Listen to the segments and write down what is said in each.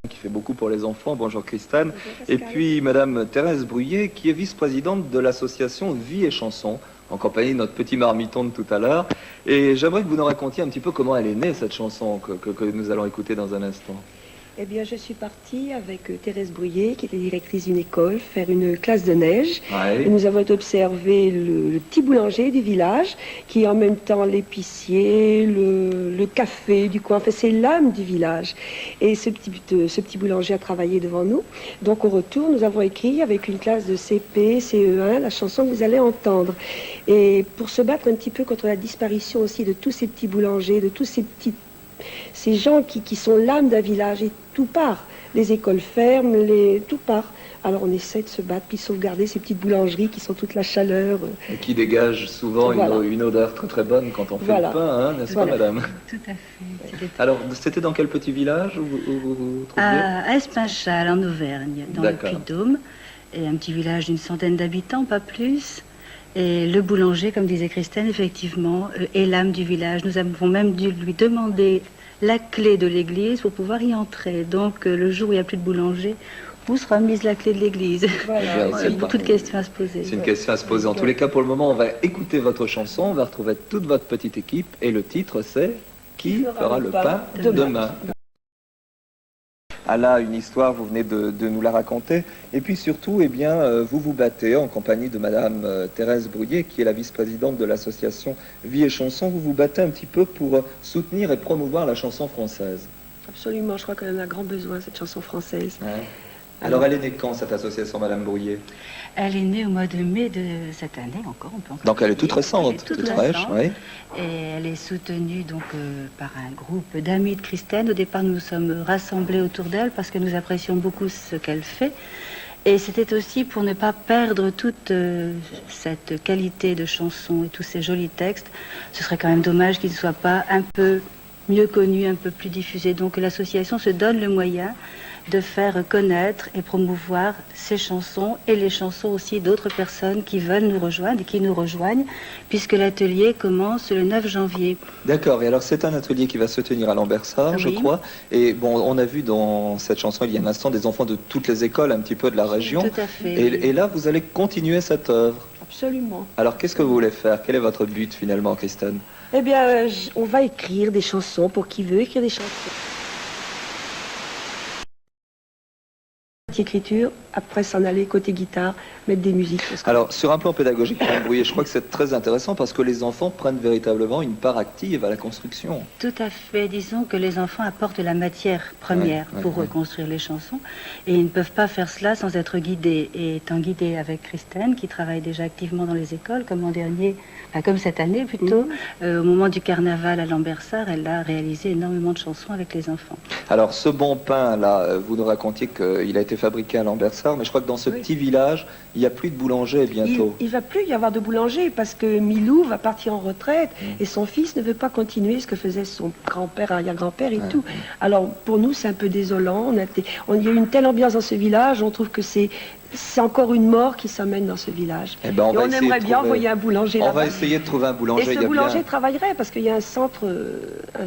qui fait beaucoup pour les enfants. Bonjour Christine. Bonjour Et Pascal. puis Madame Thérèse Brouillet, qui est vice-présidente de l'association Vie et Chansons, en compagnie de notre petit marmiton de tout à l'heure. Et j'aimerais que vous nous racontiez un petit peu comment elle est née, cette chanson que nous allons écouter dans un instant. Eh bien, je suis partie avec Thérèse Brouillet, qui était directrice d'une école, faire une classe de neige. Ouais. Et nous avons observé le petit boulanger du village, qui est en même temps l'épicier, le café du coin. Enfin, c'est l'âme du village. Et ce petit boulanger a travaillé devant nous. Donc, au retour, nous avons écrit avec une classe de CP, CE1, la chanson que vous allez entendre. Et pour se battre un petit peu contre la disparition aussi de tous ces petits boulangers, de tous ces gens qui sont l'âme d'un village, et tout part. Les écoles ferment, tout part. Alors on essaie de se battre, puis sauvegarder ces petites boulangeries qui sont toute la chaleur. Et qui dégage souvent Voilà. une odeur très très bonne quand on fait Voilà. le pain, hein, n'est-ce Voilà. pas madame? Tout à fait. Alors, c'était dans quel petit village où vous vous trouviez? À Espinchal, en Auvergne, dans le D'accord. Puy-de-Dôme. Et un petit village d'une centaine d'habitants, pas plus. Et le boulanger, comme disait Christine, effectivement, est l'âme du village. Nous avons même dû lui demander la clé de l'église pour pouvoir y entrer. Donc, le jour où il n'y a plus de boulanger, où sera mise la clé de l'église? Voilà. Bien, Il y c'est a pas- beaucoup de questions à se poser. C'est une question à se poser. En tous les cas, pour le moment, on va écouter votre chanson, on va retrouver toute votre petite équipe, et le titre c'est Qui fera le pain demain? Ah là, une histoire, vous venez de nous la raconter. Et puis surtout, eh bien, vous vous battez en compagnie de Madame Thérèse Brouillet, qui est la vice-présidente de l'association Vie et Chansons. Vous vous battez un petit peu pour soutenir et promouvoir la chanson française. Absolument, je crois qu'elle en a grand besoin, cette chanson française. Ouais. Alors, elle est née quand, cette association, Madame Brouillet? Elle est née au mois de mai de cette année encore, on peut encore Donc, elle est dire. toute récente, Elle est toute fraîche, récente. oui. Et elle est soutenue donc par un groupe d'amis de Christine. Au départ, nous nous sommes rassemblés autour d'elle parce que nous apprécions beaucoup ce qu'elle fait. Et c'était aussi pour ne pas perdre toute cette qualité de chanson et tous ces jolis textes. Ce serait quand même dommage qu'ils ne soient pas un peu mieux connus, un peu plus diffusés. Donc l'association se donne le moyen de faire connaître et promouvoir ces chansons et les chansons aussi d'autres personnes qui veulent nous rejoindre et qui nous rejoignent, puisque l'atelier commence le 9 janvier. D'accord, et alors c'est un atelier qui va se tenir à Lambersart, je Oui. crois. Et bon, on a vu dans cette chanson, il y a un instant, des enfants de toutes les écoles, un petit peu de la région. Tout à fait. Et là, vous allez continuer cette œuvre. Absolument. Alors, qu'est-ce que vous voulez faire? Quel est votre but finalement, Christine? Eh bien, on va écrire des chansons pour qui veut écrire des chansons. Écriture, après s'en aller côté guitare, mettre des musiques. parce que- Alors, sur un plan pédagogique, Madame Brouillet, je crois que c'est très intéressant parce que les enfants prennent véritablement une part active à la construction. Tout à fait. Disons que les enfants apportent la matière première Ouais, pour ouais. reconstruire les chansons. Et ils ne peuvent pas faire cela sans être guidés. Et étant guidés avec Christine, qui travaille déjà activement dans les écoles, comme l'an dernier, comme cette année plutôt, au moment du carnaval à Lambersart, elle a réalisé énormément de chansons avec les enfants. Alors, ce bon pain, là, vous nous racontiez qu'il a été fabriqué à Lambersart, mais je crois que dans ce Oui. petit village, il n'y a plus de boulanger bientôt. Il va plus y avoir de boulanger parce que Milou va partir en retraite et son fils ne veut pas continuer ce que faisait son grand-père, arrière-grand-père et tout. Alors pour nous c'est un peu désolant. Il y a eu une telle ambiance dans ce village, on trouve que c'est encore une mort qui s'amène dans ce village. Eh ben, Et on aimerait bien envoyer un boulanger On là-bas. va essayer de trouver un boulanger. Et ce il y a boulanger bien... travaillerait parce qu'il y a un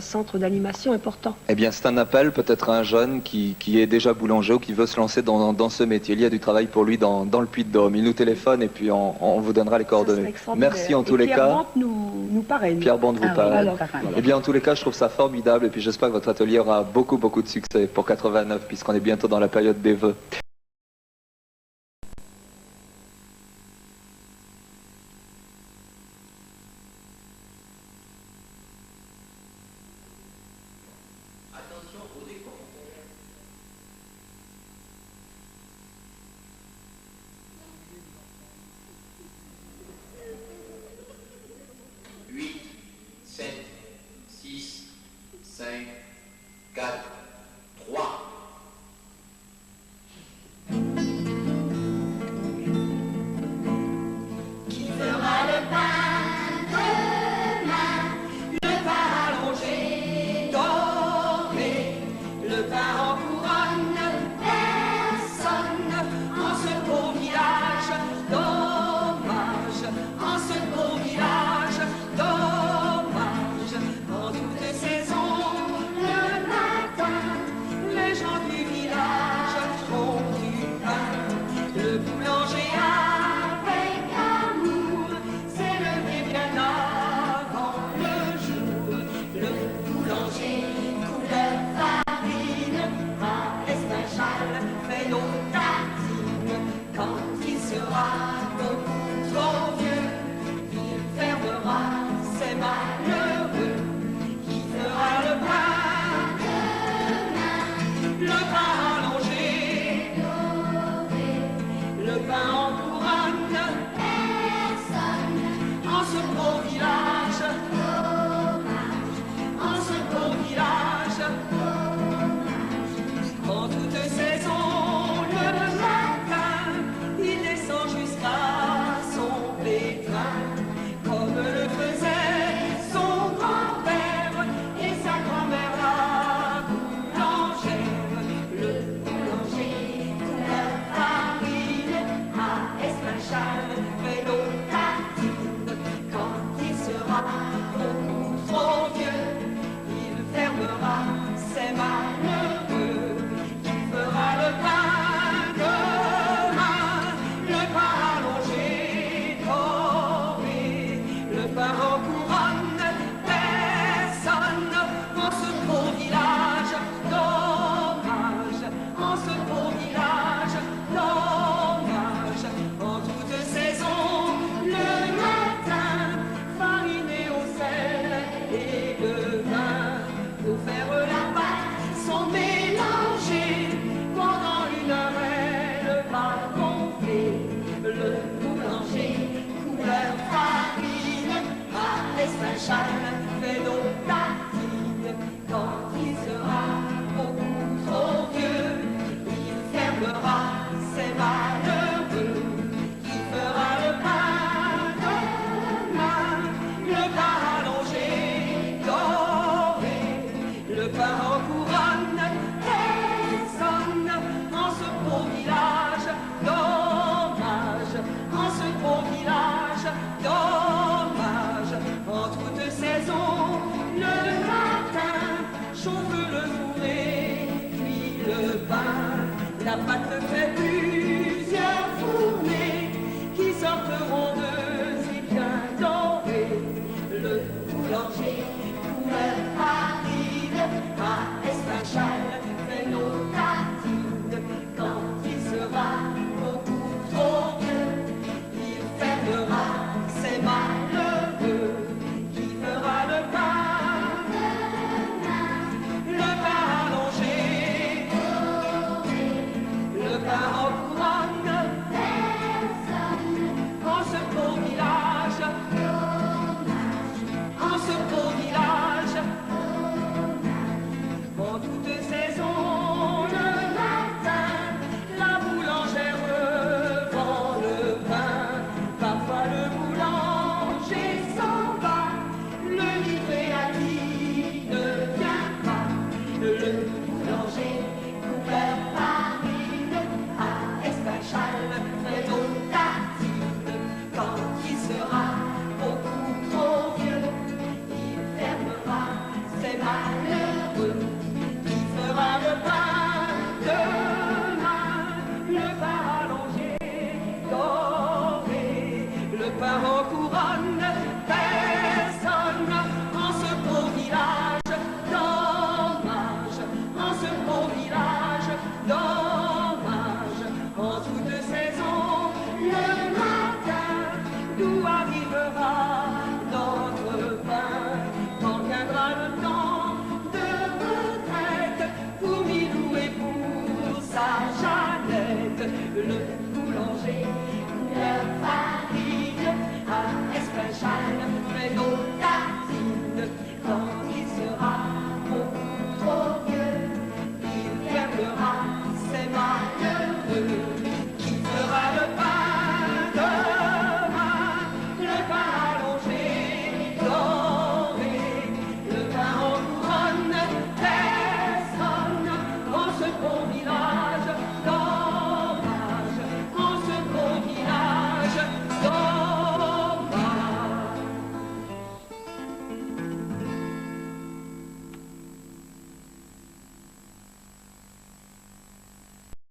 centre d'animation important. Eh bien, c'est un appel peut-être à un jeune qui est déjà boulanger ou qui veut se lancer dans ce métier. Il y a du travail pour lui dans le Puy-de-Dôme. Il nous téléphone et puis on vous donnera les Ça serait coordonnées. extraordinaire. Merci en Et tous les Pierre cas. Bante nous parraine. Pierre Bande vous Ah oui, parle. alors, Eh bien, en tous les cas, je trouve ça formidable et puis j'espère que votre atelier aura beaucoup, beaucoup de succès pour 89 puisqu'on est bientôt dans la période des vœux. Huit, 7, 6, 5, 4, 3. Qui fera le pain demain? Le pain allongé, doré, le pain en couronne, personne. En ce beau village, dommage. En ce beau village, dommage. En toute saison, le matin, les gens du fourré, puis le pain, la pâte fait plusieurs fournées qui sortiront de et bien dorés. Le boulanger, couleur aride, à Espanchal, fait nos tartines. Quand il sera beaucoup trop vieux, il fermera ses malheureux qui fera le pain allongé, le pain en couronne. En ce beau village, en ce beau village, en toute saison, le matin, la boulangère vend le pain. Parfois le boulanger s'en va, le livret à qui ne vient pas. Le boulanger